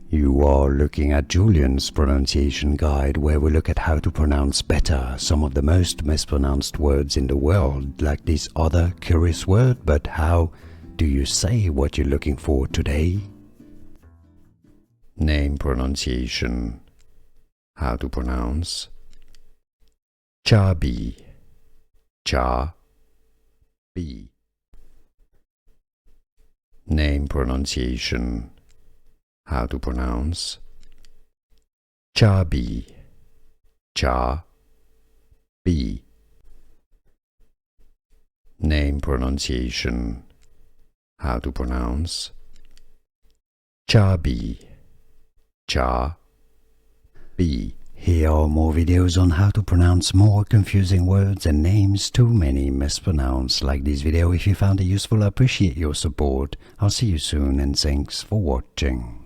You are looking at Julian's pronunciation guide, where we look at how to pronounce better some of the most mispronounced words in the world, like this other curious word. But how do you say what you're looking for today? Name pronunciation. How to pronounce Chaabi. Chaabi. Name pronunciation. How to pronounce Chaabi. Chaabi. Name pronunciation. How to pronounce Chaabi. Chaabi. Here are more videos on how to pronounce more confusing words and names too many mispronounced. Like this video if you found it useful. I appreciate your support. I'll see you soon and thanks for watching.